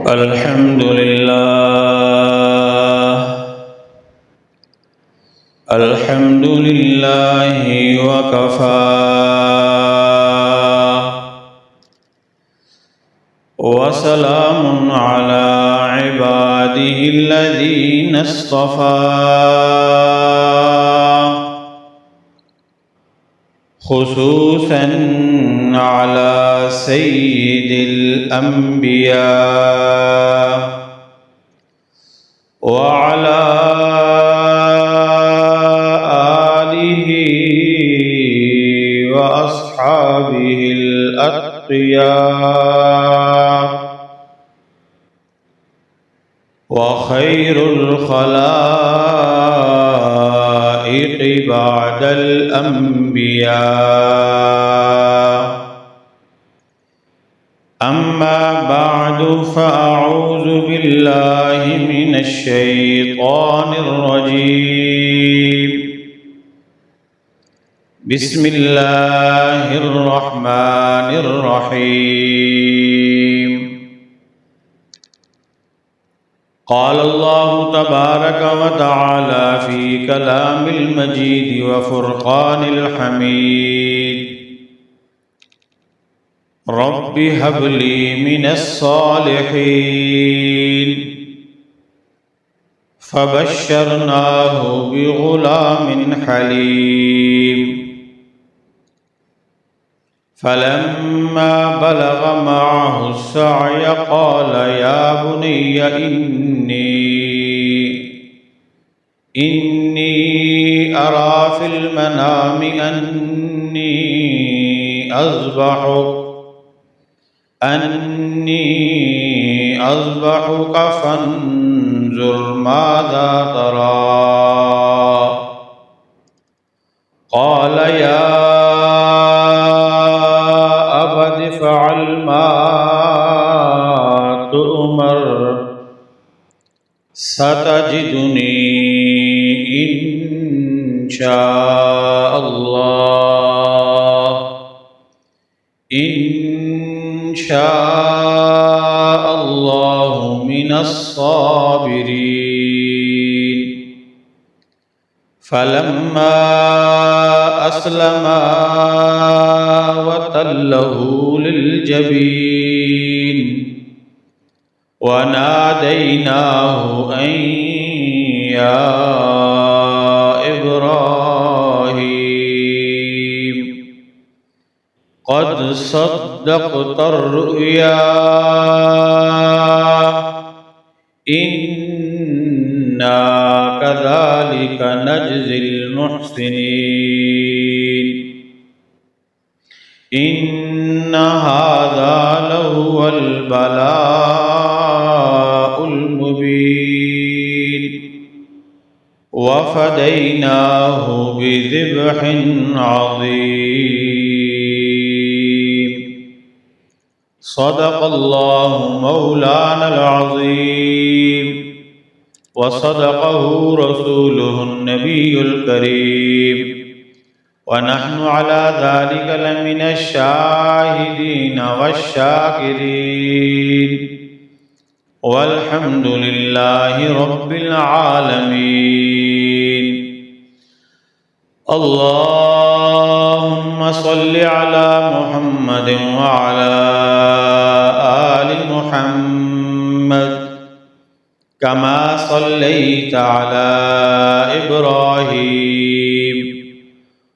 الحمد لله وكفى وسلام على عباده الذين اصطفى خصوصا على سيد الأنبياء وعلى آله وأصحابه الأتقياء وخير الخلائق بعد الأنبياء. أما بعد فأعوذ بالله من الشيطان الرجيم. بسم الله الرحمن الرحيم. قال الله تبارك وتعالى في كلام المجيد وفرقان الحميد: رب هب لي من الصالحين. فبشرناه بغلام حليم. فلما بلغ معه السعي قال يا بني إني أرى في المنام أني أذبحك فانظر ماذا ترى. قال يا أبت افعل ما تؤمر ستجدني إن شاء الله من الصابرين. فلما أسلما وتله للجبين وناديناه أن يا إبراهيم قد صدقت الرؤيا إنا كذلك نجزي المحسنين. إن هذا لهو البلاء المبين. وفديناه بذبح عظيم. صدق الله مولانا العظيم وصدقه رسوله النبي الكريم ونحن على ذلك لمن الشاهدين والشاكرين والحمد لله رب العالمين. اللهم صل على محمد وعلى آل محمد كما صليت على إبراهيم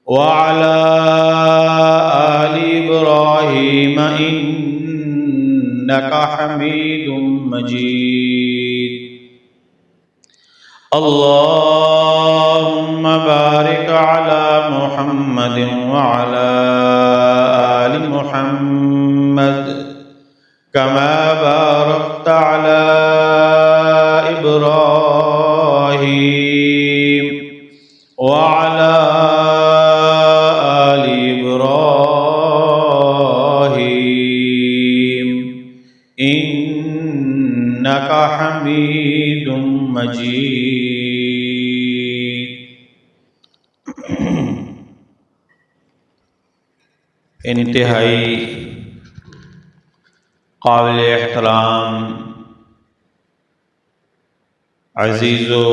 وعلى آل إبراهيم إنك حميد مجيد. اللهم بارك على محمد وعلى آل محمد كما باركت على إبراهيم وعلى آل إبراهيم إنك حميد مجيد. انتہائی قابل احترام عزیزو،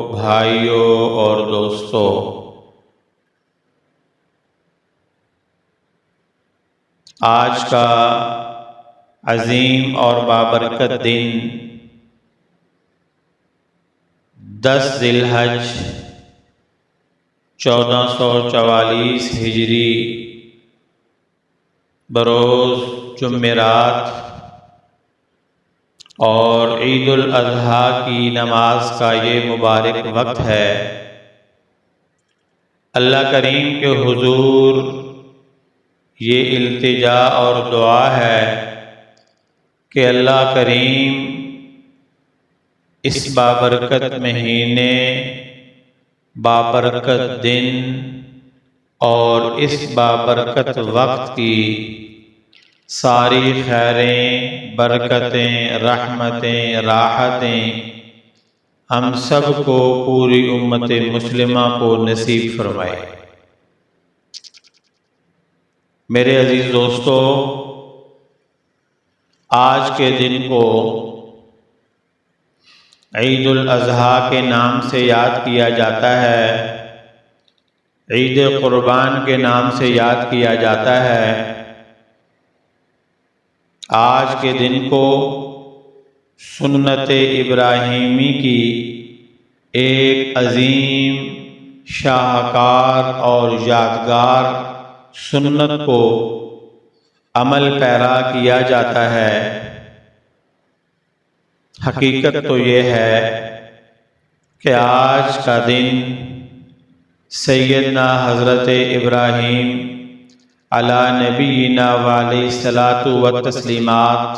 بھائیوں اور دوستو، آج کا عظیم اور بابرکت دن 10 ذی الحج 1444 ہجری بروز جمعرات اور عید الاضحیٰ کی نماز کا یہ مبارک وقت ہے۔ اللہ کریم کے حضور یہ التجا اور دعا ہے کہ اللہ کریم اس بابرکت مہینے، بابرکت دن اور اس بابرکت وقت کی ساری خیریں، برکتیں، رحمتیں، راحتیں ہم سب کو، پوری امت مسلمہ کو نصیب فرمائے۔ میرے عزیز دوستو، آج کے دن کو عید الاضحیٰ کے نام سے یاد کیا جاتا ہے، عید قربان کے نام سے یاد کیا جاتا ہے۔ آج کے دن کو سنت ابراہیمی کی ایک عظیم، شاہکار اور یادگار سنت کو عمل پیرا کیا جاتا ہے۔ حقیقت تو یہ ہے کہ آج کا دن سیدنا حضرت ابراہیم علی نبینا وعلیہ الصلاۃ والتسلیمات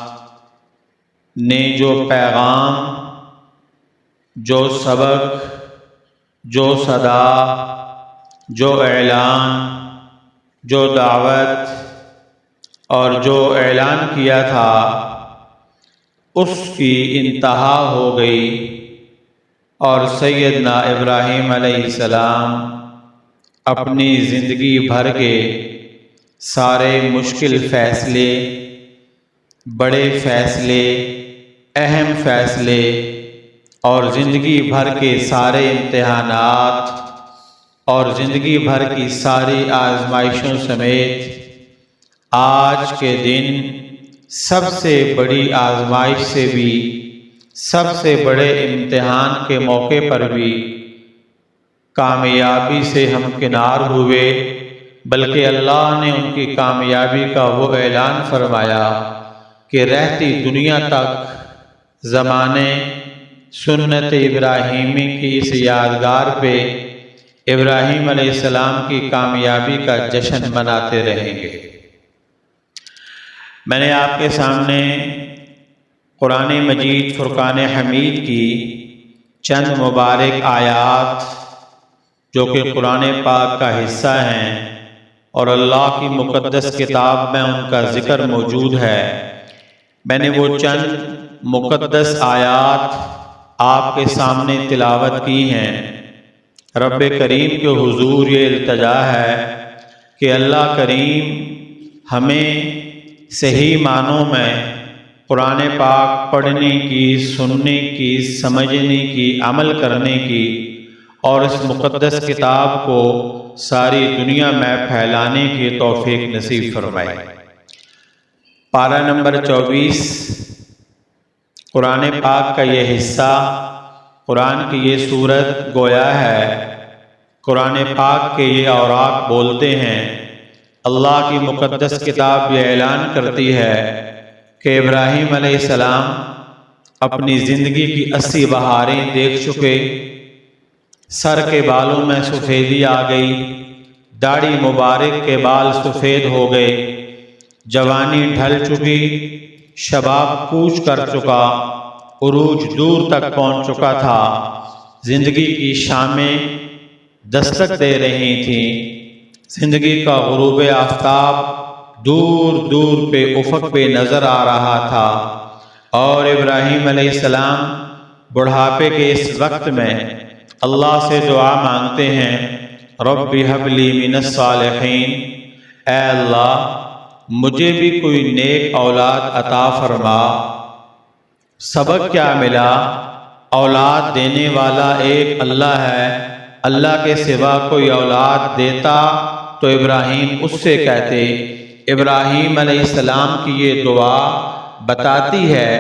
نے جو پیغام، جو سبق، جو صدا، جو اعلان، جو دعوت اور جو اعلان کیا تھا، اس کی انتہا ہو گئی اور سیدنا ابراہیم علیہ السلام اپنی زندگی بھر کے سارے مشکل فیصلے، بڑے فیصلے، اہم فیصلے اور زندگی بھر کے سارے امتحانات اور زندگی بھر کی ساری آزمائشوں سمیت آج کے دن سب سے بڑی آزمائش سے بھی، سب سے بڑے امتحان کے موقع پر بھی کامیابی سے ہمکنار ہوئے، بلکہ اللہ نے ان کی کامیابی کا وہ اعلان فرمایا کہ رہتی دنیا تک زمانے سنت ابراہیمی کی اس یادگار پہ ابراہیم علیہ السلام کی کامیابی کا جشن مناتے رہیں گے۔ میں نے آپ کے سامنے قرآن مجید فرقان حمید کی چند مبارک آیات جو کہ قرآن پاک کا حصہ ہیں اور اللہ کی مقدس کتاب میں ان کا ذکر موجود ہے، میں نے وہ چند مقدس آیات آپ کے سامنے تلاوت کی ہیں۔ رب کریم کے حضور یہ التجا ہے کہ اللہ کریم ہمیں صحیح معنوں میں قرآن پاک پڑھنے کی، سننے کی، سمجھنے کی، عمل کرنے کی اور اس مقدس کتاب کو ساری دنیا میں پھیلانے کی توفیق نصیب فرمائے۔ پارہ نمبر 24 قرآن پاک کا یہ حصہ، قرآن کی یہ سورت گویا ہے قرآن پاک کے یہ اوراق بولتے ہیں، اللہ کی مقدس کتاب یہ اعلان کرتی ہے کہ ابراہیم علیہ السلام اپنی زندگی کی 80 بہاریں دیکھ چکے، سر کے بالوں میں سفیدی آ گئی، داڑھی مبارک کے بال سفید ہو گئے، جوانی ڈھل چکی، شباب کوچ کر چکا، عروج دور تک پہنچ چکا تھا، زندگی کی شامیں دستک دے رہی تھیں، زندگی کا غروب آفتاب دور دور پہ افق پہ نظر آ رہا تھا، اور ابراہیم علیہ السلام بڑھاپے کے اس وقت میں اللہ سے دعا مانگتے ہیں، رب ہب لی من الصالحین، اے اللہ مجھے بھی کوئی نیک اولاد عطا فرما۔ سبق کیا ملا اولاد دینے والا ایک اللہ ہے، اللہ کے سوا کوئی اولاد دیتا تو ابراہیم اس سے کہتے۔ ابراہیم علیہ السلام کی یہ دعا بتاتی ہے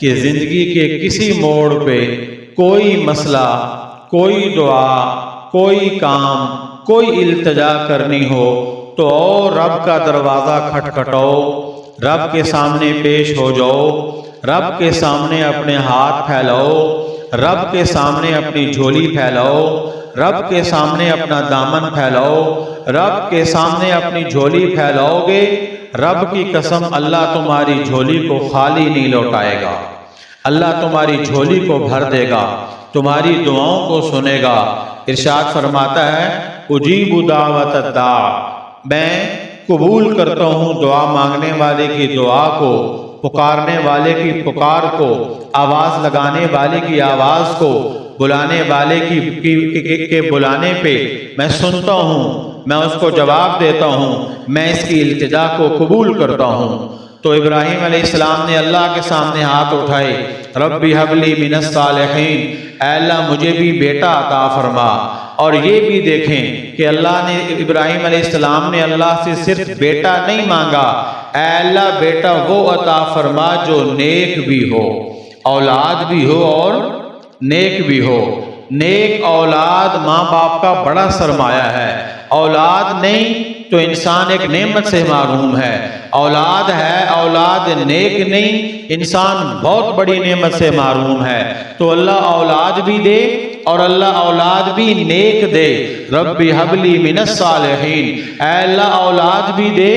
کہ زندگی کے کسی موڑ پہ کوئی مسئلہ، کوئی دعا، کوئی کام، کوئی التجا کرنی ہو تو رب کا دروازہ کھٹکھٹاؤ، رب کے سامنے پیش ہو جاؤ، رب کے سامنے اپنے ہاتھ پھیلاؤ، رب کے سامنے اپنی جھولی پھیلاؤ، رب کے سامنے اپنا دامن پھیلاؤ، رب کے سامنے اپنی جھولی پھیلاؤ گے، رب کی قسم اللہ تمہاری جھولی کو خالی نہیں لوٹائے گا، اللہ تمہاری جھولی کو بھر دے گا، تمہاری دعاؤں کو سنے گا۔ ارشاد فرماتا ہے اجیب دعوت الداع، میں قبول کرتا ہوں دعا مانگنے والے کی دعا کو، پکارنے والے کی پکار کو، آواز لگانے والے کی آواز کو، بلانے والے کے بلانے پہ میں سنتا ہوں، میں اس کو جواب دیتا ہوں، میں اس کی التجا کو قبول کرتا ہوں۔ تو ابراہیم علیہ السلام نے اللہ کے سامنے ہاتھ اٹھائے، ربی حب لی من الصالحین، اے اللہ مجھے بھی بیٹا عطا فرما۔ اور یہ بھی دیکھیں کہ اللہ نے ابراہیم علیہ السلام نے اللہ سے صرف بیٹا نہیں مانگا، اے اللہ بیٹا وہ عطا فرما جو نیک بھی ہو، اولاد بھی ہو اور نیک بھی ہو۔ نیک اولاد ماں باپ کا بڑا سرمایہ ہے، اولاد نہیں تو انسان ایک نعمت سے محروم ہے، اولاد ہے اولاد نیک نہیں انسان بہت بڑی نعمت سے محروم ہے۔ تو اللہ اولاد بھی دے اور اللہ اولاد بھی نیک دے، رب حب لی من الصالحین، اے اللہ اولاد بھی دے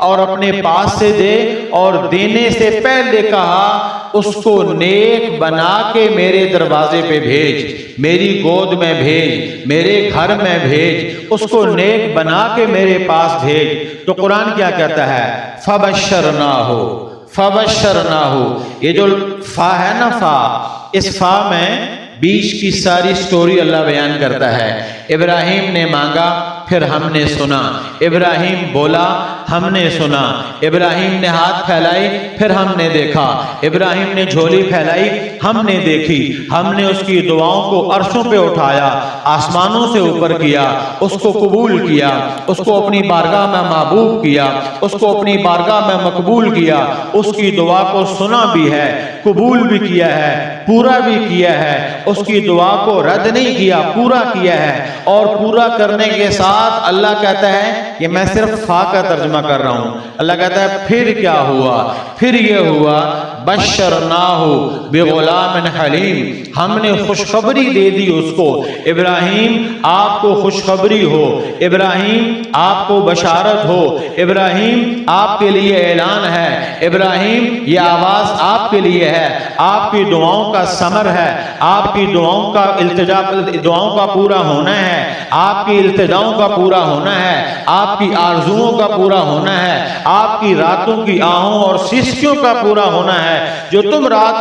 اور اپنے پاس سے دے، اور دینے سے پہلے کہا اس کو نیک بنا کے میرے دروازے پہ بھیج، میری گود میں بھیج، میرے گھر میں بھیج، اس کو نیک بنا کے میرے پاس بھیج۔ تو قرآن کیا کہتا ہے فبشرناہ، فبشرناہ، یہ جو فا ہے نا، فا، اس فا میں بیچ کی ساری سٹوری اللہ بیان کرتا ہے۔ ابراہیم نے مانگا پھر ہم نے سنا، ابراہیم بولا ہم نے سنا، ابراہیم نے ہاتھ پھیلائی پھر ہم نے دیکھا، ابراہیم نے جھولی پھیلائی ہم نے دیکھی، ہم نے اس کی دعاؤں کو عرشوں پہ اٹھایا، آسمانوں سے اوپر کیا، اس کو قبول کیا، اس کو اپنی بارگاہ میں محبوب کیا، اس کو اپنی بارگاہ میں مقبول کیا، اس کی دعا کو سنا بھی ہے، قبول بھی کیا ہے، پورا بھی کیا ہے، اس کی دعا کو رد نہیں کیا، پورا کیا ہے۔ اور پورا کرنے کے ساتھ اللہ کہتا ہے کہ میں صرف فا کا ترجمہ کر رہا ہوں، اللہ کہتا ہے پھر کیا ہوا، پھر یہ ہوا بشرناہ بغلام حلیم، ہم نے خوشخبری دے دی اس کو، ابراہیم آپ کو خوشخبری ہو، ابراہیم آپ کو بشارت ہو، ابراہیم آپ کے لیے اعلان ہے، ابراہیم یہ آواز آپ کے لیے ہے، آپ کی دعاؤں کا ثمر ہے، آپ کی دعاؤں کا التجا، دعاؤں کا پورا ہونا ہے، آپ کی التجاؤں کا پورا ہونا ہے، آپ کی آرزوؤں کا پورا ہونا ہے، آپ کی راتوں کی آہوں اور سسکیوں کا پورا ہونا ہے، جو تم رات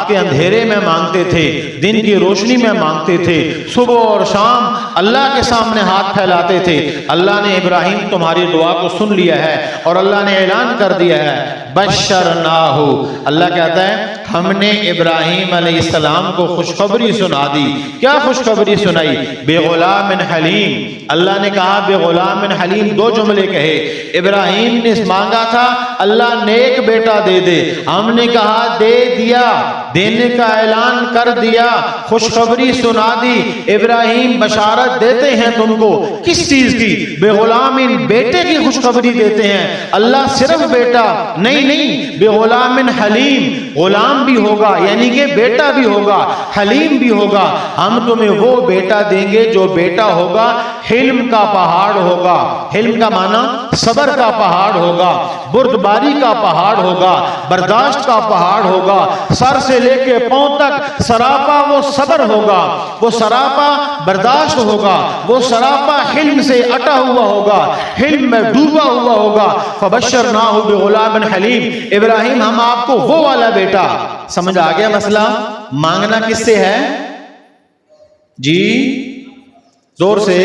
کے اندھیرے میں مانگتے تھے، دن کی روشنی میں مانگتے تھے، صبح اور شام اللہ کے سامنے ہاتھ پھیلاتے تھے، اللہ نے ابراہیم تمہاری دعا کو سن لیا ہے اور اللہ نے اعلان کر دیا ہے بشرناہ، اللہ کہتا ہے ہم نے ابراہیم علیہ السلام کو خوشخبری سنا دی۔ کیا خوشخبری سنائی؟ بغلام حلیم، اللہ نے کہا بغلام حلیم، دو جملے کہے، ابراہیم نے مانگا تھا اللہ نیک بیٹا دے دے، ہم نے کہا دے دیا، دینے کا اعلان کر دیا، خوشخبری سنا دی، ابراہیم بشارت دیتے ہیں تم کو، کس چیز کی؟ بغلام، بیٹے کی خوشخبری دیتے ہیں، اللہ صرف بیٹا نہیں، بغلام حلیم، غلام بھی ہوگا یعنی کہ بیٹا بھی ہوگا، حلیم بھی ہوگا، ہم تمہیں وہ بیٹا دیں گے جو بیٹا ہوگا حلم کا پہاڑ ہوگا، حلم کا معنی صبر کا پہاڑ ہوگا، بردباری کا پہاڑ ہوگا، برداشت کا پہاڑ ہوگا، سر سے لے کے پاؤں تک سراپا وہ صبر ہوگا، وہ سراپا برداشت ہوگا، وہ سراپا حلم سے اٹا ہوا ہوگا، حلم میں ڈوبا ہوا ہوگا۔ فبشرناہ بغلام حلیم، ابراہیم ہم آپ کو وہ والا بیٹا، سمجھ آ گیا مسئلہ؟ مانگنا کس سے ہے جی؟ زور سے،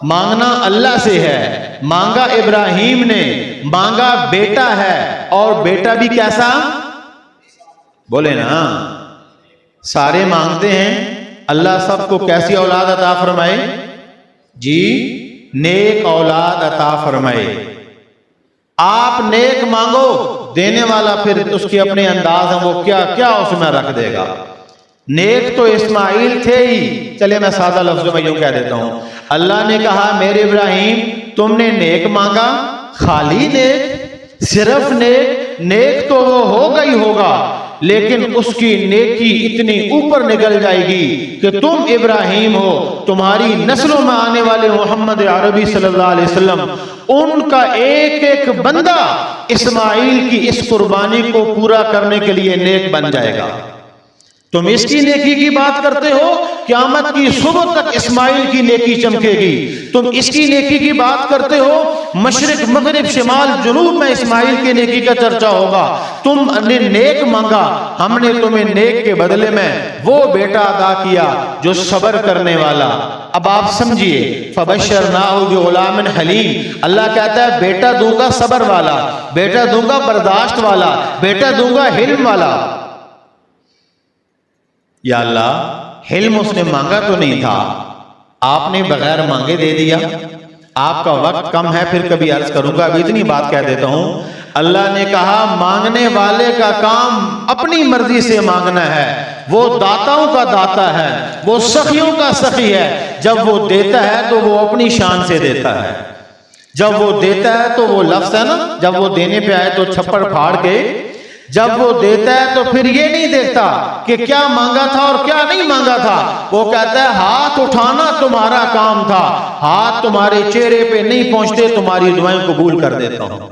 مانگنا اللہ سے ہے، مانگا ابراہیم نے، مانگا بیٹا ہے، اور بیٹا بھی کیسا؟ بولے نا، سارے مانگتے ہیں اللہ سب کو کیسی اولاد عطا فرمائے؟ جی نیک اولاد عطا فرمائے۔ آپ نیک مانگو، دینے والا پھر اس کے اپنے انداز ہیں، وہ کیا کیا اس میں رکھ دے گا۔ نیک تو اسماعیل تھے ہی، چلے میں سادہ لفظوں میں یوں کہہ دیتا ہوں، اللہ نے کہا میرے ابراہیم تم نے نیک مانگا، خالی نیک، صرف نیک، نیک تو وہ ہوگا ہی ہوگا، لیکن اس کی نیکی اتنی اوپر نکل جائے گی کہ تم ابراہیم ہو، تمہاری نسلوں میں آنے والے محمد عربی صلی اللہ علیہ وسلم، ان کا ایک ایک بندہ اسماعیل کی اس قربانی کو پورا کرنے کے لیے نیک بن جائے گا۔ تم اس کی نیکی کی بات کرتے ہو، قیامت کی صبح تک اسماعیل کی نیکی چمکے گی۔ تم اس کی نیکی کی بات کرتے ہو، مشرق مغرب شمال جنوب میں اسماعیل کی نیکی کا چرچا ہوگا۔ تم نے نیک مانگا، ہم نے تمہیں نیک کے بدلے میں وہ بیٹا عطا کیا جو صبر کرنے والا۔ اب آپ سمجھیے، فبشرناہ بغلام حلیم، اللہ کہتا ہے بیٹا دوں گا صبر والا، بیٹا دوں گا برداشت والا، بیٹا دوں گا حلم والا۔ یا اللہ، حلم اس نے مانگا تو نہیں تھا، آپ نے بغیر مانگے دے دیا۔ آپ کا وقت کم ہے، پھر کبھی عرض کروں گا، ابھی اتنی بات کہہ دیتا ہوں۔ اللہ نے کہا مانگنے والے کا کام اپنی مرضی سے مانگنا ہے، وہ داتاؤں کا داتا ہے، وہ سخیوں کا سخی ہے۔ جب وہ دیتا ہے تو وہ اپنی شان سے دیتا ہے، جب وہ دیتا ہے تو وہ لفظ ہے نا، جب وہ دینے پہ آئے تو چھپڑ پھاڑ کے، جب وہ دیتا ہے تو پھر یہ نہیں دیکھتا کہ کیا مانگا تھا اور کیا نہیں مانگا تھا، وہ کہتا ہے ہاتھ اٹھانا تمہارا کام تھا، ہاتھ تمہارے چہرے پہ نہیں پہنچتے، تمہاری دعائیں قبول کر دیتا ہوں۔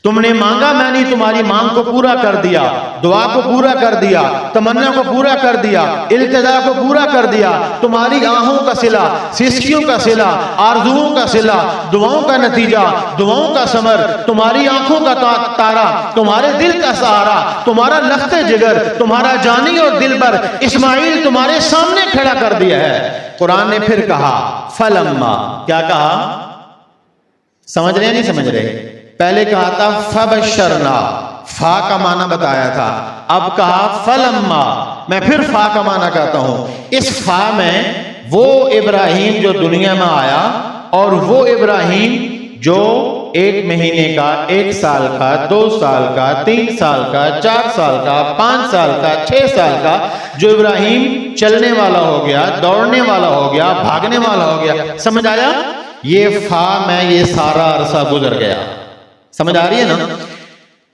تم نے مانگا، میں نے تمہاری مانگ کو پورا کر دیا، دعا کو پورا کر دیا، تمنا کو پورا کر دیا، التجا کو پورا کر دیا۔ تمہاری آہوں کا صلہ، سسکیوں کا صلہ، آرزوؤں کا صلہ، دعاؤں کا نتیجہ، دعاؤں کا ثمر، تمہاری آنکھوں کا تارا، تمہارے دل کا سہارا، تمہارا لخت جگر، تمہارا جانی اور دلبر اسماعیل تمہارے سامنے کھڑا کر دیا ہے۔ قرآن نے پھر کہا فلما، کیا کہا؟ سمجھ رہے ہیں نہیں سمجھ رہے؟ پہلے کہا تھا فبشرنا، فا کا معنی بتایا تھا، اب کہا فلما، میں پھر فا کا معنی کہتا ہوں۔ اس فا میں وہ ابراہیم جو دنیا میں آیا، اور وہ ابراہیم جو 1 مہینے کا، 1 سال کا، 2 سال کا، 3 سال کا، 4 سال کا، 5 سال کا، 6 سال کا، جو ابراہیم چلنے والا ہو گیا، دوڑنے والا ہو گیا، بھاگنے والا ہو گیا۔ سمجھ آیا؟ یہ فا میں یہ سارا عرصہ گزر گیا۔ سمجھ آ رہی ہے نا؟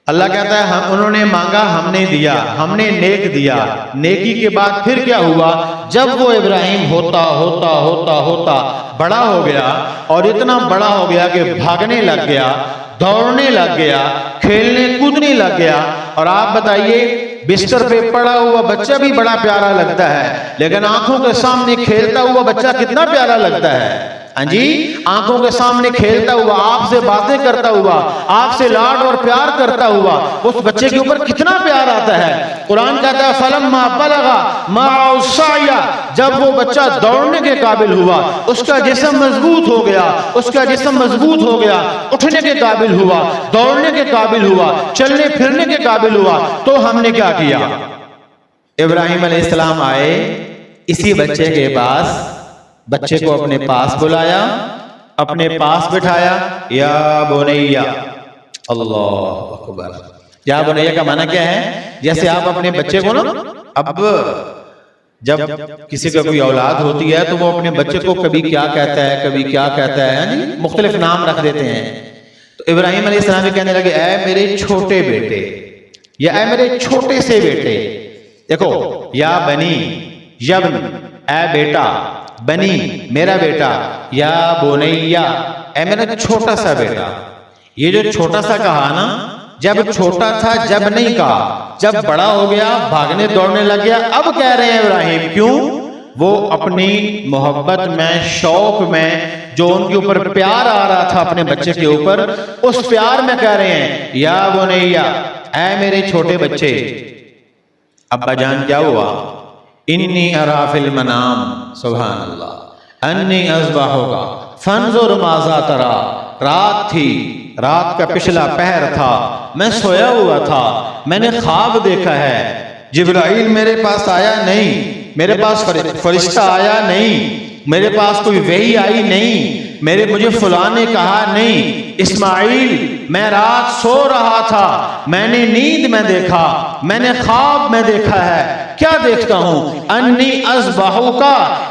اللہ کہتا ہے انہوں نے مانگا، ہم نے دیا، ہم نے نیک دیا۔ نیکی کے بعد پھر کیا ہوا؟ جب وہ ابراہیم ہوتا ہوتا ہوتا ہوتا بڑا ہو گیا، اور اتنا بڑا ہو گیا کہ بھاگنے لگ گیا، دوڑنے لگ گیا، کھیلنے کودنے لگ گیا، اور آپ بتائیے بستر پہ پڑا ہوا بچہ بھی بڑا پیارا لگتا ہے، لیکن آنکھوں کے سامنے کھیلتا ہوا بچہ کتنا پیارا لگتا ہے؟ ہاں جی، آنکھوں کے سامنے کھیلتا ہوا، آپ سے باتیں کرتا ہوا، آپ سے لاڈ اور پیار کرتا ہوا، اس بچے کے اوپر کتنا پیار آتا ہے۔ قرآن کہتا ہے فلما بلغ معه السعي، جب وہ بچہ دوڑنے کے قابل ہوا، اس کا جسم مضبوط ہو گیا، اس کا جسم مضبوط ہو گیا، اٹھنے کے قابل ہوا، دوڑنے کے قابل ہوا، چلنے پھرنے کے قابل ہوا، تو ہم نے کیا کیا؟ ابراہیم علیہ السلام آئے، اسی بچے کے پاس، بچے کو اپنے پاس بلایا، اپنے پاس بٹھایا، یا بنیا، اللہ اکبر۔ یا بنیا کا معنی کیا ہے؟ جیسے آپ اپنے بچے کو نا، اب جب کسی کا کوئی اولاد ہوتی ہے تو وہ اپنے بچے کو کبھی کیا کہتا ہے، کبھی کیا کہتا ہے، مختلف نام رکھ دیتے ہیں۔ تو ابراہیم علیہ السلام کہنے لگے اے میرے چھوٹے بیٹے، یا اے میرے چھوٹے سے بیٹے۔ دیکھو، یا بنی، یبن اے بیٹا، بنی میرا بیٹا، یا بنیا اے میرا چھوٹا سا بیٹا۔ یہ جو چھوٹا سا کہا نا، جب چھوٹا تھا جب نہیں کہا، جب بڑا ہو گیا، بھاگنے دوڑنے لگ گیا، اب کہہ رہے ہیں ابراہیم۔ کیوں؟ وہ اپنی محبت میں، شوق میں، جو ان کے اوپر پیار آ رہا تھا اپنے بچے کے اوپر، اس پیار میں کہہ رہے ہیں یا بنیا اے میرے چھوٹے بچے۔ ابا جان کیا ہوا؟ انی ارا فی المنام، سبحان اللہ، انی اذبحک فانظر ماذا تری۔ رات تھی، رات کا پچھلا پہر تھا، میں سویا ہوا تھا، میں نے خواب دیکھا ہے، جبرائیل میرے پاس آیا نہیں، میرے پاس فرشتہ آیا نہیں، میرے پاس کوئی وحی آئی نہیں، مجھے فلاں نے کہا نہیں۔ اسماعیل میں رات سو رہا تھا، میں نے نیند میں دیکھا، میں نے خواب میں دیکھا ہے۔ کیا دیکھتا ہوں؟ انی اذبحک،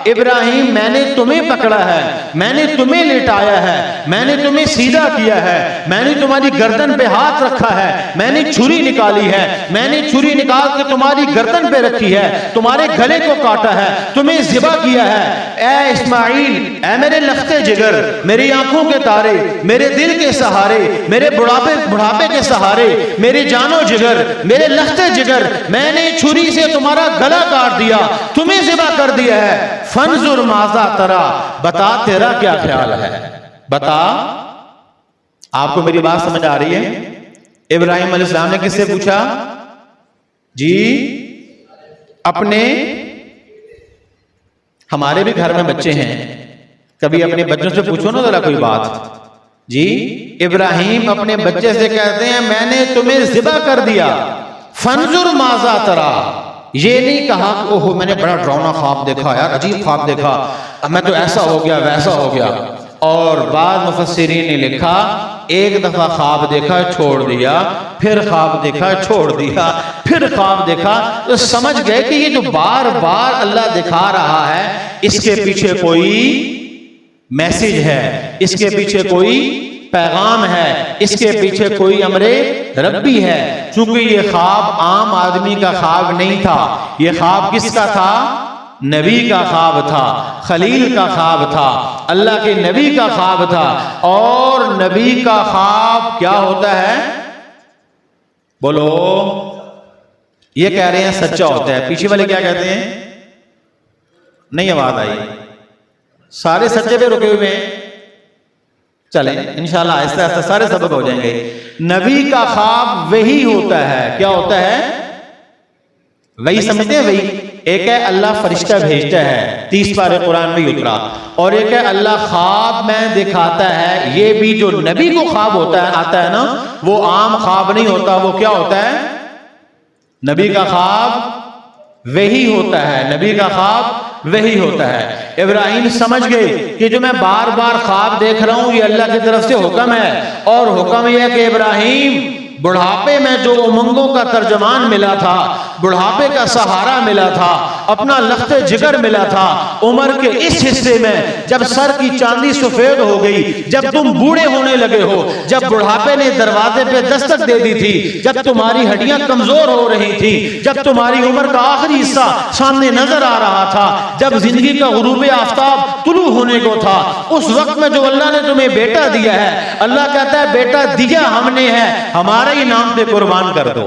ابراہیم میں نے تمہیں پکڑا ہے، میں نے تمہیں لٹایا ہے، میں نے تمہیں سیدھا کیا ہے، میں نے تمہاری گردن پہ ہاتھ رکھا ہے، میں نے چھری نکالی ہے، میں نے چھری نکال کے تمہاری گردن پہ رکھی ہے، تمہارے گلے کو کاٹا ہے، تمہیں ذبح کیا ہے۔ اے اسماعیل، اے میرے لختے جگر، میری آنکھوں کے تارے، میرے دل کے سہارے، میرے بڑھاپے کے سہارے، میرے جانو جگر، میرے لختے جگر، میں نے چھری سے تمہارا گلا کاٹ دیا، تمہیں ذبح کر دیا ہے۔ فانظر ماذا ترا، بتا تیرا کیا خیال ہے، بتا۔ آپ کو میری بات سمجھ آ رہی ہے؟ ابراہیم علیہ السلام نے کس سے پوچھا؟ جی اپنے، ہمارے بھی گھر میں بچے ہیں، کبھی اپنے بچوں سے پوچھو نا ذرا کوئی بات۔ جی ابراہیم اپنے بچے سے کہتے ہیں میں نے تمہیں ذبح کر دیا۔ فانظر ماذا ترا، یہ نہیں کہا کہ اوہ میں نے بڑا ڈراؤنا خواب دیکھا، یار عجیب خواب دیکھا، میں تو ایسا ہو گیا ویسا ہو گیا۔ اور بعض مفسرین نے لکھا ایک دفعہ خواب دیکھا چھوڑ دیا، پھر خواب دیکھا چھوڑ دیا، پھر خواب دیکھا، تو سمجھ گئے کہ یہ جو بار بار اللہ دکھا رہا ہے اس کے پیچھے کوئی میسج ہے، اس کے پیچھے کوئی پیغام ہے، اس کے پیچھے کوئی امر ربی ہے۔ چونکہ یہ خواب عام آدمی کا خواب نہیں تھا، یہ خواب کس کا تھا؟ نبی کا خواب تھا، خلیل کا خواب تھا، اللہ کے نبی کا خواب تھا۔ اور نبی کا خواب کیا ہوتا ہے؟ بولو، یہ کہہ رہے ہیں سچا ہوتا ہے، پیچھے والے کیا کہتے ہیں؟ نہیں آواز آئی، سارے سچے پہ رکے ہوئے ہیں۔ چلیں انشاءاللہ آہستہ آہستہ سارے سبق ہو جائیں گے۔ نبی کا خواب وہی ہوتا ہے، کیا ہوتا ہے؟ وہی سمجھتے ہیں؟ وہی ایک ہے اللہ فرشتہ بھیجتا ہے، 30 پارے قرآن میں اترا، اور ایک ہے اللہ خواب میں دکھاتا ہے۔ یہ بھی جو نبی کو خواب ہوتا ہے آتا ہے نا، وہ عام خواب نہیں ہوتا، وہ کیا ہوتا ہے؟ نبی کا خواب وہی ہوتا ہے، نبی کا خواب وہی ہوتا ہے۔ ابراہیم سمجھ گئے کہ جو میں بار بار خواب دیکھ رہا ہوں یہ اللہ کی طرف سے حکم ہے، اور حکم یہ ہے کہ ابراہیم بڑھاپے میں جو امنگوں کا ترجمان ملا تھا، بڑھاپے کا سہارا ملا تھا، اپنا لخت جگر ملا تھا، عمر کے اس حصے میں جب سر کی چاندی سفید ہو گئی، جب تم بوڑھے ہونے لگے ہو، جب بڑھاپے نے دروازے پہ دستک دے دی تھی، جب تمہاری ہڈیاں کمزور ہو رہی تھی، جب تمہاری عمر کا آخری حصہ سامنے نظر آ رہا تھا، جب زندگی کا غروب آفتاب طلوع ہونے کو تھا، اس وقت میں جو اللہ نے تمہیں بیٹا دیا ہے، اللہ کہتا ہے بیٹا دیا ہم نے ہے، ہمارے ہی نام پہ قربان کر دو۔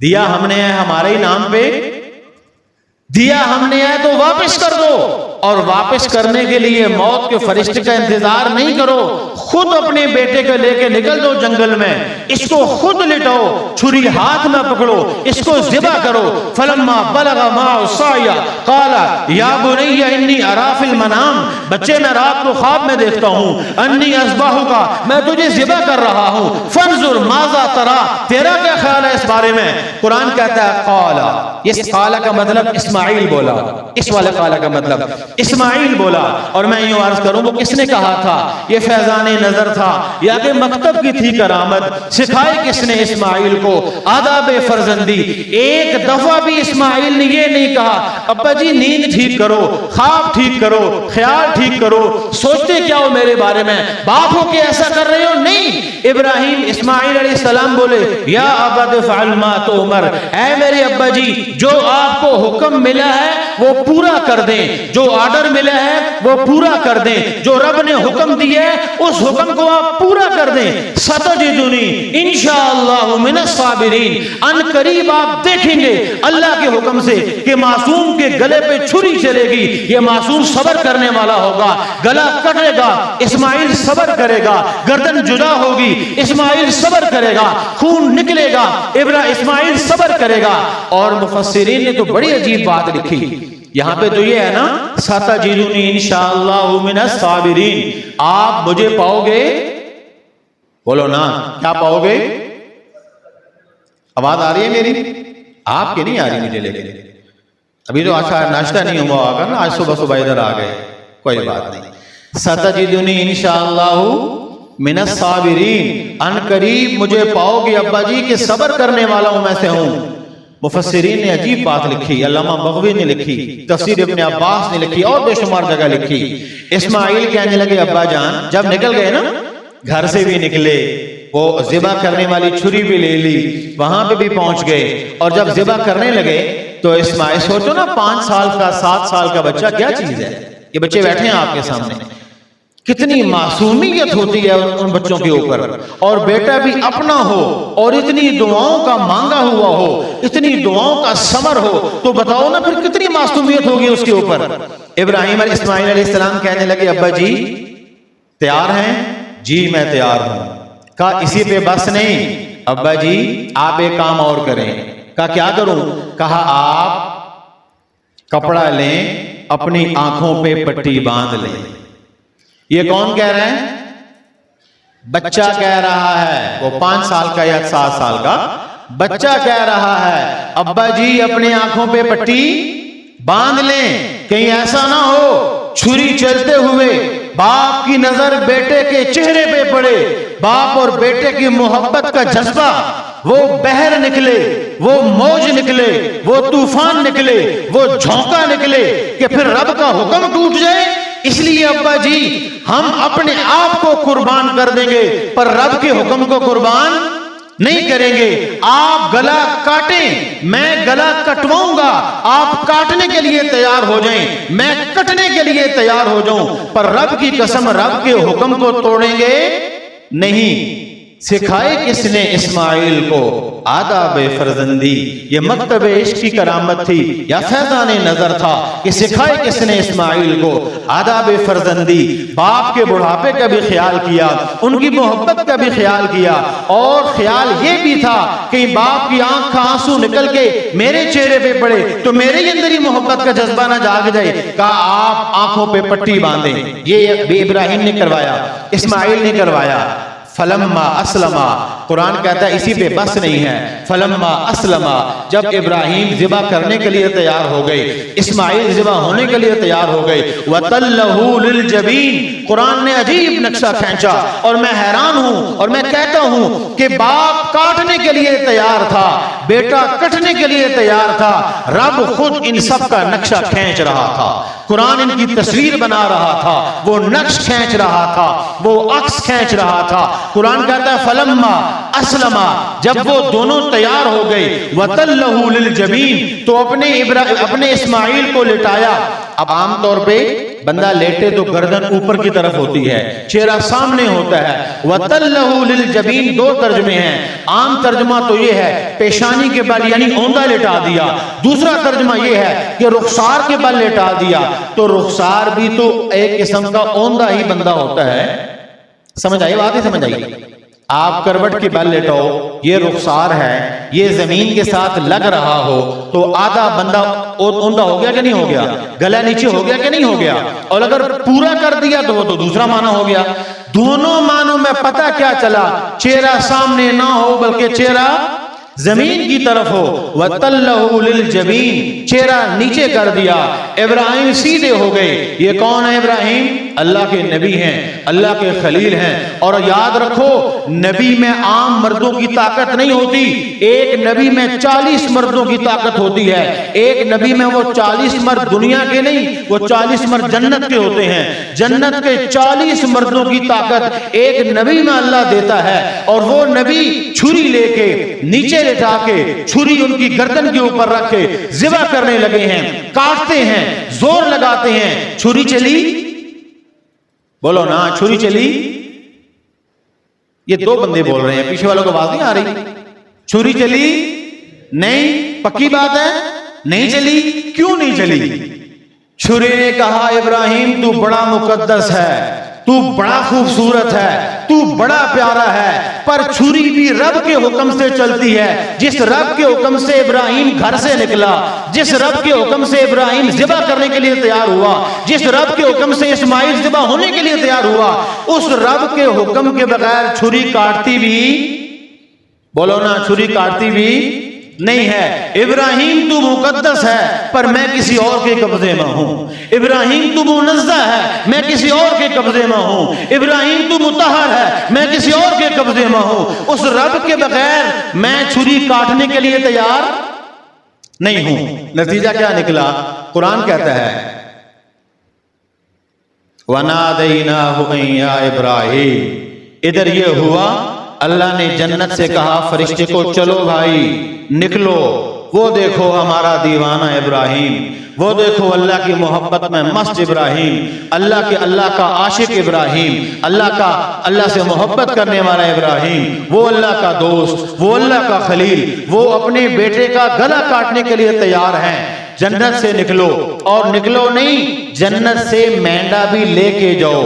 دیا ہم نے ہے، ہمارے ہی نام پہ دیا ہم نے ہے، تو واپس کر دو۔ اور واپس کرنے کے لیے موت کے فرشتے کا انتظار نہیں کرو، خود اپنے بیٹے کو لے کے نکل دو جنگل میں، اس کو خود لٹاؤ، چھری ہاتھ میں پکڑو، اس کو ذبح کرو۔ فلما بلغ معه السعي قال یا بني انی ارى في المنام، بچے میں رات کو خواب میں دیکھتا ہوں، انی اذبحک، میں تجھے ذبح کر رہا ہوں، فانظر ماذا ترى، تیرا کیا خیال ہے اس بارے میں؟ قرآن کہتا ہے قال، اس قال کا مطلب اسماعیل بولا، اس والے قال کا مطلب اسماعیل بولا۔ اور میں یوں عرض کروں وہ کس نے کہا تھا؟ یہ فیضان نظر تھا یا کہ مکتب کی تھی کرامت؟ سکھائی کس نے اسماعیل کو آداب فرزندی؟ ایک دفعہ بھی اسماعیل نے یہ نہیں کہا ابا جی نیند ٹھیک کرو، خواب ٹھیک کرو، خیال ٹھیک کرو، سوچتے کیا ہو میرے بارے میں، باپ ہو کہ ایسا کر رہے ہو؟ نہیں، ابراہیم اسماعیل علیہ السلام بولے یا ابا افعل ما تؤمر، اے میرے ابا جی جو آپ کو حکم ملا ہے وہ پورا کر دیں، جو آرڈر ملا ہے وہ پورا کر دیں، جو رب نے حکم دیا ہے اس حکم کو آپ پورا کر دیں۔ ستجدنی انشاءاللہ من الصابرین، ان قریب آپ دیکھیں گے اللہ کے حکم سے کہ معصوم کے گلے پہ چھری چلے گی، یہ معصوم صبر کرنے والا ہوگا، گلا کٹے گا اسماعیل صبر کرے گا، گردن جدا ہوگی اسماعیل صبر کرے گا، خون نکلے گا اسماعیل صبر کرے گا۔ اور مفسرین نے تو بڑی عجیب بات لکھی یہاں پہ تو یہ ہے نا ستجدنی انشاءاللہ من الصابرین، آپ مجھے پاؤ گے، بولو نا کیا پاؤ گے؟ آواز آ رہی ہے میری؟ آپ کی نہیں آ رہی مجھے، لیکن ابھی تو اچھا ناشتہ نہیں ہوا ہوگا نا، آج صبح صبح ادھر آ گئے، کوئی بات نہیں. ستجدنی انشاءاللہ من الصابرین، ان قریب مجھے پاؤ گے ابا جی کہ صبر کرنے والا ہوں میں سے ہوں. مفسرین نے عجیب بات لکھی، علامہ بغوی نے لکھی، تفسیر ابن عباس نے لکھی، اور بے شمار جگہ لکھی. اسماعیل کہنے لگے ابا جان، جب نکل گئے نا، گھر سے بھی نکلے، وہ ذبح کرنے والی چھری بھی لے لی، وہاں پہ بھی پہنچ گئے، اور جب ذبح کرنے لگے تو اسماعیل، سوچو نا 5 سال کا 7 سال کا بچہ کیا چیز ہے، یہ بچے بیٹھے ہیں آپ کے سامنے، کتنی معصومیت ہوتی ہے ان بچوں کے اوپر، اور بیٹا بھی اپنا ہو اور اتنی دعاؤں کا مانگا ہوا ہو، اتنی دعاؤں کا ثمر ہو، تو بتاؤ نا پھر کتنی معصومیت ہوگی اس کے اوپر. ابراہیم علیہ اسماعیل علیہ السلام کہنے لگے ابا جی تیار ہیں؟ جی میں تیار ہوں. کہا اسی پہ بس نہیں ابا جی، آپ ایک کام اور کریں. کہا کیا کروں؟ کہا آپ کپڑا لیں، اپنی آنکھوں پہ پٹی باندھ لیں. یہ کون کہہ رہے ہیں؟ بچہ کہہ رہا ہے، وہ 5 سال کا یا 7 سال کا بچہ کہہ رہا ہے ابا جی اپنے آنکھوں پہ پٹی باندھ لیں، کہیں ایسا نہ ہو چھری چلتے ہوئے باپ کی نظر بیٹے کے چہرے پہ پڑے، باپ اور بیٹے کی محبت کا جذبہ وہ بحر نکلے، وہ موج نکلے، وہ طوفان نکلے، وہ جھونکا نکلے کہ پھر رب کا حکم ٹوٹ جائے. اس لیے ابا جی ہم اپنے آپ کو قربان کر دیں گے پر رب کے حکم کو قربان نہیں کریں گے. آپ گلا کاٹیں، میں گلا کٹواؤں گا، آپ کاٹنے کے لیے تیار ہو جائیں، میں کٹنے کے لیے تیار ہو جاؤں، پر رب کی قسم رب کے حکم کو توڑیں گے نہیں. سکھائے کس نے اسماعیل کو آداب فرزندی؟ یہ مکتب عشق کی کرامت تھی یا فیضان نظر تھا کہ سکھائے کس نے اسماعیل کو آداب فرزندی؟ باپ کے بڑھاپے کا بھی خیال کیا، ان کی محبت کا بھی خیال کیا، اور خیال یہ بھی تھا کہ باپ کی آنکھ کا آنسو نکل کے میرے چہرے پہ پڑے تو میرے اندر ہی محبت کا جذبہ نہ جاگ جائے. کہا آپ آنکھوں پہ پٹی باندھیں. یہ بھی ابراہیم نے کروایا، اسماعیل نے کروایا. فلما اسلما، قرآن کہتا ہے اسی پہ بس نہیں ہے، فلما اسلما، جب ابراہیم ذبح کرنے کے لیے تیار ہو گئے، اسماعیل ذبح ہونے کے لیے تیار ہو گئے، وَتَلَّهُ لِلْجَبِينِ، قرآن نے عجیب نقشہ کھینچا، اور میں حیران ہوں اور میں کہتا ہوں کہ باپ کاٹنے کے لیے تیار تھا، بیٹا کٹنے کے لیے تیار تھا، رب خود ان سب کا نقشہ کھینچ رہا تھا. قرآن ان کی تصویر بنا رہا تھا، وہ نقش کھینچ رہا تھا، وہ عکس کھینچ رہا تھا. قرآن کہتا ہے فلما اسلما، جب وہ دونوں تیار ہو گئے، وَتَلَّهُ لِلْجَبِينِ، تو اپنے اسماعیل کو لٹایا. اب عام طور پہ بندہ لیٹے تو گردن اوپر کی طرف ہوتی ہے، چہرہ سامنے ہوتا ہے. وَتَلَّهُ لِلْجَبِينِ دو ترجمے ہیں. عام ترجمہ تو یہ ہے پیشانی کے بل یعنی اوندھا لٹا دیا، دوسرا ترجمہ یہ ہے کہ رخسار کے بل لٹا دیا. تو رخسار بھی تو ایک قسم کا اوندھا ہی بندہ ہوتا ہے. سمجھ آئی بات؟ ہی سمجھ آئی. آپ کروٹ کے بل لیٹو، یہ رخسار ہے، یہ زمین کے ساتھ لگ رہا ہو تو آدھا بندہ اوندھا ہو گیا کہ نہیں ہو گیا؟ گلا نیچے ہو گیا کہ نہیں ہو گیا؟ اور اگر پورا کر دیا تو وہ تو دوسرا معنی ہو گیا. دونوں معنوں میں پتہ کیا چلا؟ چہرہ سامنے نہ ہو بلکہ چہرہ زمین کی طرف ہو. وَتَلَّهُ لِلْجَبِينِ، چہرہ نیچے کر دیا. ابراہیم سیدھے ہو گئے. یہ کون ہے ابراہیم؟ اللہ کے نبی ہیں، اللہ کے خلیل ہیں. اور یاد رکھو نبی میں عام مردوں کی طاقت نہیں ہوتی، ایک نبی میں 40 مردوں کی طاقت ہوتی ہے. ایک نبی میں وہ 40 مرد دنیا کے نہیں، وہ 40 مرد جنت کے ہوتے ہیں. جنت کے 40 مردوں کی طاقت ایک نبی میں اللہ دیتا ہے. اور وہ نبی چھری لے کے نیچے لٹا کے چھری ان کی گردن کے اوپر رکھ کے ذبح کرنے لگے ہیں، کاٹتے ہیں، زور لگاتے ہیں. چھری چلی؟ بولو نا، چھری چلی؟ یہ دو بندے بول رہے ہیں، پیچھے والوں کو آواز نہیں آ رہی. چھری چلی؟ نہیں. پکی بات ہے نہیں چلی. کیوں نہیں چلی؟ چھری نے کہا ابراہیم تو بڑا مقدس ہے، تو بڑا خوبصورت ہے، تو بڑا پیارا ہے، پر چھری بھی رب کے حکم سے چلتی ہے. جس رب کے حکم سے ابراہیم گھر سے نکلا، جس رب کے حکم سے ابراہیم ذبح کرنے کے لیے تیار ہوا، جس رب کے حکم سے اسماعیل ذبح ہونے کے لیے تیار ہوا، اس رب کے حکم کے بغیر چھری کاٹتی بھی، بولو نا، چھری کاٹتی بھی نہیں ہے۔ ابراہیم تو مقدس ہے پر میں کسی اور کے قبضے میں ہوں۔ ابراہیم تو منزہ ہے، میں کسی اور کے قبضے میں ہوں۔ ابراہیم تو مطہر ہے، میں کسی اور کے قبضے میں ہوں۔ اس رب کے بغیر میں چھری کاٹنے کے لیے تیار نہیں ہوں۔ نتیجہ کیا نکلا؟ قرآن کہتا ہے وَنَادَيْنَاهُ أَن يَا إِبْرَاهِيمُ، ادھر یہ ہوا اللہ نے جنت سے کہا فرشتے کو چلو بھائی نکلو، وہ دیکھو ہمارا دیوانہ ابراہیم، وہ دیکھو اللہ کی محبت میں مست ابراہیم، اللہ کا عاشق ابراہیم، اللہ سے محبت کرنے والا ابراہیم، وہ اللہ کا دوست، وہ اللہ کا خلیل، وہ اپنے بیٹے کا گلا کاٹنے کے لیے تیار ہیں۔ جنت سے نکلو، اور نکلو نہیں، جنت سے مینڈا بھی لے کے جاؤ۔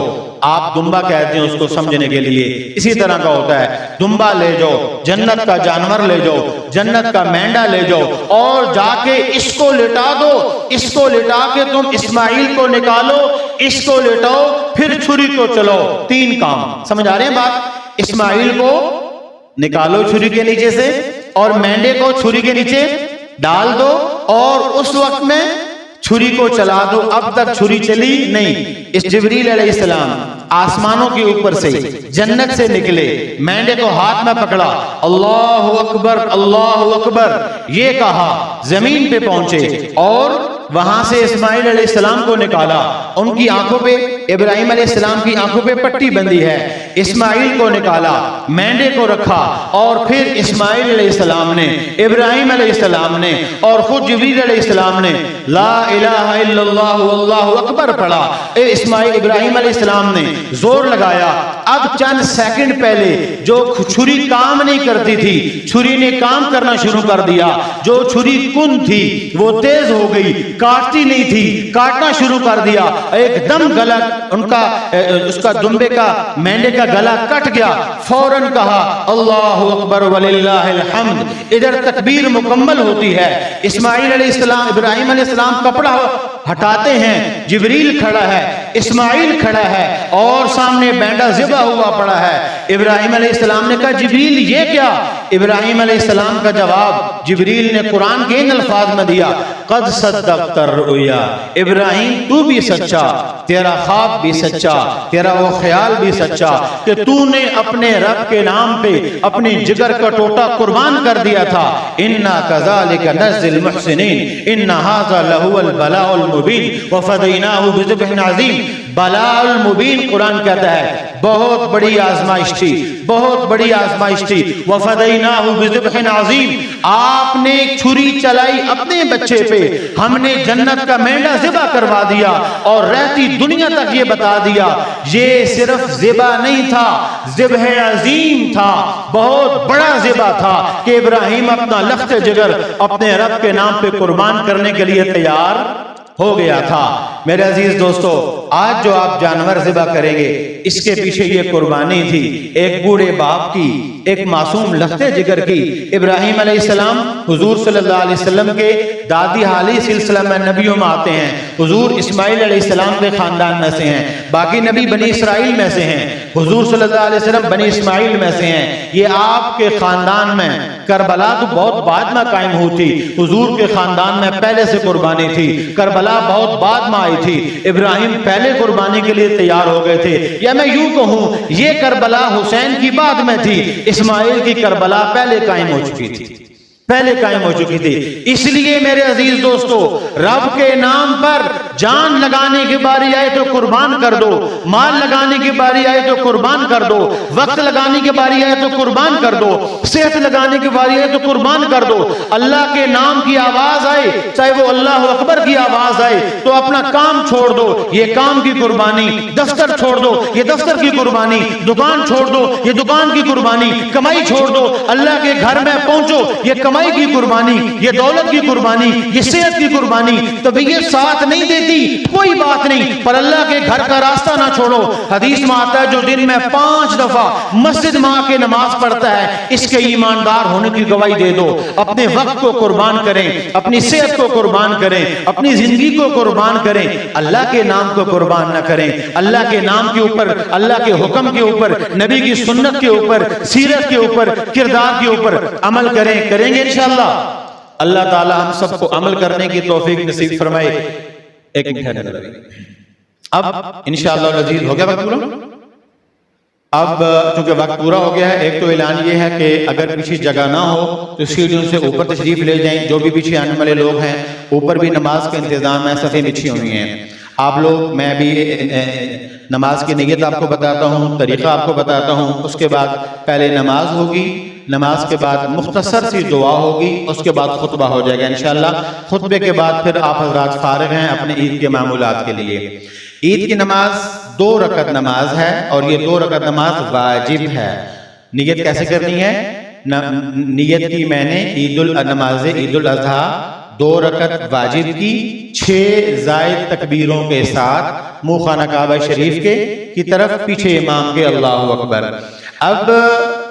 آپ دمبا کہتے ہیں اس کو سمجھنے کے لیے، اسی طرح کا ہوتا ہے، دمبا لے جاؤ، جنت کا جانور لے جاؤ، جنت کا مینڈا لے جاؤ، اور جا کے اس کو لٹا دو، اس کو لٹا کے تم اسماعیل کو نکالو، اس کو لٹاؤ، پھر چھری کو چلاؤ۔ 3 کام سمجھ آ رہے ہیں بات؟ اسماعیل کو نکالو چھری کے نیچے سے، اور مینڈے کو چھری کے نیچے ڈال دو، اور اس وقت میں چھری کو چلا دو۔ اب تک چھری چلی نہیں۔ اس جبریل علیہ السلام آسمانوں کے اوپر سے جنت سے نکلے، مینڈے کو ہاتھ میں پکڑا، اللہ اکبر اللہ اکبر یہ کہا، زمین پہ پہنچے اور وہاں سے اسماعیل علیہ السلام کو نکالا۔ ان کی آنکھوں پہ، ابراہیم علیہ السلام کی آنکھوں پہ پٹی بندھی ہے، اسماعیل کو نکالا، مینڈے کو رکھا، اور پھر اسماعیل علیہ السلام نے، ابراہیم علیہ السلام نے، اور خود جبریل علیہ السلام نے لا الہ الا اللہ واللہ اکبر پڑھا۔ اسماعیل ابراہیم علیہ السلام نے زور لگایا۔ اب چند سیکنڈ پہلے جو چھری کام نہیں کرتی تھی، چھری نے کام کرنا شروع کر دیا۔ جو چھری کن تھی وہ تیز ہو گئی، کاٹتی نہیں تھی، کاٹنا شروع کر دیا۔ ایک دم گلا اس کا دمبے کا، مینڈے کا گلا کٹ گیا۔ فوراً کہا اللہ اکبر وللہ الحمد۔ ادھر تکبیر مکمل ہوتی ہے۔ اسماعیل علیہ السلام، ابراہیم علیہ السلام کپڑا ہٹاتے ہیں، جبریل کھڑا ہے، اسماعیل کھڑا ہے، اور سامنے بینڈا ذبح ہوا پڑا ہے۔ ابراہیم علیہ السلام نے کہا جبریل یہ کیا؟ ابراہیم علیہ السلام کا جواب جبریل نے قرآن کے ان الفاظ میں دیا، قد صدقت الرؤیا، ابراہیم تو بھی سچا، تیرا خواب بھی سچا، تیرا وہ خیال بھی سچا کہ تو نے اپنے رب کے نام پہ اپنی جگر کا ٹوٹا قربان کر دیا تھا۔ انا کذالک نجزی المحسنین ان ھذا لہو البلاء المبین وفدیناہ بذبح عظیم۔ بلاء المبین قرآن کہتا ہے بہت بڑی آزمائش تھی، بہت بڑی آزمائش تھی۔ وفدیناہ بذبح عظیم، آپ نے چھری چلائی اپنے بچے پہ، ہم نے جنت کا مینڈا ذبح کروا دیا، اور رہتی دنیا تک یہ بتا دیا یہ صرف ذبح نہیں تھا، ذبح عظیم تھا، بہت بڑا ذبح تھا کہ ابراہیم اپنا لخت جگر اپنے رب کے نام پہ قربان کرنے کے لیے تیار ہو گیا تھا۔ میرے عزیز دوستو، آج جو آپ جانور ذبح کریں گے اس کے پیچھے یہ قربانی تھی، ایک بوڑھے باپ کی، ایک معصوم لختے جگر کی۔ ابراہیم علیہ السلام حضور صلی اللہ علیہ وسلم کے دادی حالی سلسلہ میں نبیوں میں آتے ہیں۔ حضور اسماعیل علیہ السلام کے خاندان میں سے ہیں، باقی نبی بنی اسرائیل میں سے ہیں، حضور صلی اللہ علیہ وسلم بنی اسماعیل میں سے ہیں۔ یہ آپ کے خاندان میں کربلا تو بہت بعد میں قائم ہوئی تھی، حضور کے خاندان میں پہلے سے قربانی تھی، کربلا بہت بعد میں آئی تھی، ابراہیم پہلے قربانی کے لیے تیار ہو گئے تھے۔ یا میں یوں کہوں یہ کربلا حسین کی بعد میں تھی، اسماعیل کی کربلا پہلے قائم ہو چکی تھی، پہلے قائم ہو چکی تھی۔ اس لیے میرے عزیز دوستو، رب کے نام پر جان لگانے کی باری آئے تو قربان کر دو، مال لگانے کی باری آئے تو قربان کر دو، وقت لگانے کی باری آئے تو قربان کر دو، صحت لگانے کی باری آئے تو قربان کر دو۔ اللہ کے نام کی آواز آئے، چاہے وہ اللہ اکبر کی آواز آئے، تو اپنا کام چھوڑ دو، یہ کام کی قربانی، دفتر چھوڑ دو، یہ دفتر کی قربانی، دکان چھوڑ دو، یہ دکان کی قربانی، کمائی چھوڑ دو، اللہ کے گھر میں پہنچو، یہ کمائی کی قربانی، یہ دولت کی قربانی، یہ صحت کی قربانی۔ طبیعت ساتھ نہیں دیتی کوئی بات نہیں، پر اللہ کے گھر کا راستہ نہ چھوڑو۔ حدیث میں آتا ہے جو دن میں 5 دفعہ مسجد میں آ کے نماز پڑھتا ہے اس کے ایماندار ہونے کی گواہی دے دو۔ اپنے وقت کو قربان کریں، اپنی صحت کو قربان کریں، اپنی زندگی کو قربان کریں، اللہ کے نام کو قربان نہ کریں۔ اللہ کے نام کے اوپر، اللہ کے حکم کے اوپر، نبی کی سنت کے اوپر، سیرت کے اوپر، کردار کے اوپر عمل کریں گے انشاءاللہ اللہ تعالی ہم سب کو عمل کرنے کی توفیق نصیب فرمائے۔ ایک منٹ اب انشاءاللہ العزیز ہو گیا وقت پورا؟ اب چونکہ وقت پورا ہو گیا ہے، ایک تو اعلان یہ ہے کہ اگر پیچھے جگہ نہ ہو تو سیڑھیوں سے اوپر تشریف لے جائیں، جو بھی پیچھے آنے والے لوگ ہیں اوپر بھی نماز کا انتظام ہے، صفیں بچھی ہوئی ہیں آپ لوگ، میں بھی نماز کی نیت آپ کو بتاتا ہوں، طریقہ آپ کو بتاتا ہوں، اس کے بعد پہلے نماز ہوگی، نماز کے بعد مختصر سی دعا ہوگی، اس کے بعد خطبہ ہو جائے گا انشاءاللہ۔ خطبے کے بعد پھر آپ حضرات فارغ ہیں اپنے عید کے معمولات کے لیے۔ عید کی نماز 2 رکعت نماز ہے اور یہ 2 رکعت نماز واجب ہے۔ نیت کیسے کرنی ہے؟ نیت کی میں نے نماز عید الاضحیٰ 2 رکعت واجب کی 6 زائد تکبیروں کے ساتھ منہ خانہ کعبہ شریف کی طرف، پیچھے امام کے اللہ اکبر۔ اب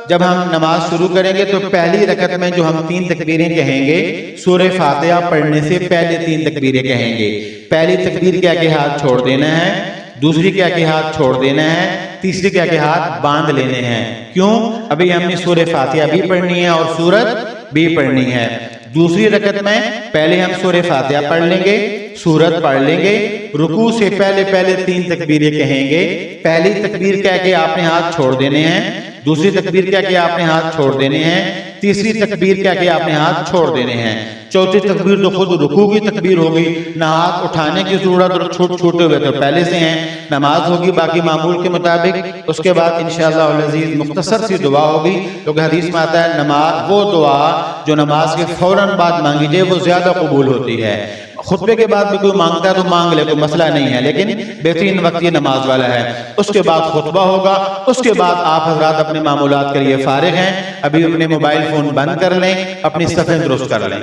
جب ہم نماز شروع کریں گے تو پہلی رکعت میں جو ہم 3 تکبیریں کہیں گے، سورہ فاتحہ پڑھنے سے پہلے 3 تکبیریں کہیں گے۔ پہلی تکبیر کیا کہ ہاتھ چھوڑ دینا ہے، دوسری کیا کہ ہاتھ چھوڑ دینا ہے، تیسری کیا کہ ہاتھ باندھ لینے ہیں۔ کیوں؟ ابھی ہم نے سورہ فاتحہ بھی پڑھنی ہے اور سورت بھی پڑھنی ہے۔ دوسری رکعت میں پہلے ہم سورہ فاتحہ پڑھ لیں گے، سورت پڑھ لیں گے، رکوع سے پہلے 3 تکبیریں کہیں گے۔ پہلی تکبیر کیا کہ آپ نے ہاتھ چھوڑ دینے ہیں، دوسری تکبیر کیا کہ آپ نے ہاتھ چھوڑ دینے ہیں، تیسری تکبیر کیا کہ آپ نے ہاتھ چھوڑ دینے ہیں، چوتھی تکبیر تو خود رکوع کی تکبیر ہوگی، نہ ہاتھ اٹھانے کی ضرورت اور چھوٹے ہوئے تو پہلے سے ہیں، نماز ہوگی باقی معمول کے مطابق۔ اس کے بعد انشاءاللہ العزیز مختصر سی دعا ہوگی، کیونکہ حدیث میں آتا ہے نماز وہ دعا جو نماز کے فوراً بعد مانگی جائے وہ زیادہ قبول ہوتی ہے۔ خطبے کے بعد بھی کوئی مانگتا ہے تو مانگ لے، کوئی مسئلہ نہیں ہے، لیکن بہترین وقت یہ نماز والا ہے۔ اس کے بعد خطبہ ہوگا، اس کے بعد آپ حضرات اپنے معمولات کے لیے فارغ ہیں۔ ابھی اپنے موبائل فون بند کر لیں، اپنی صفیں درست کر لیں۔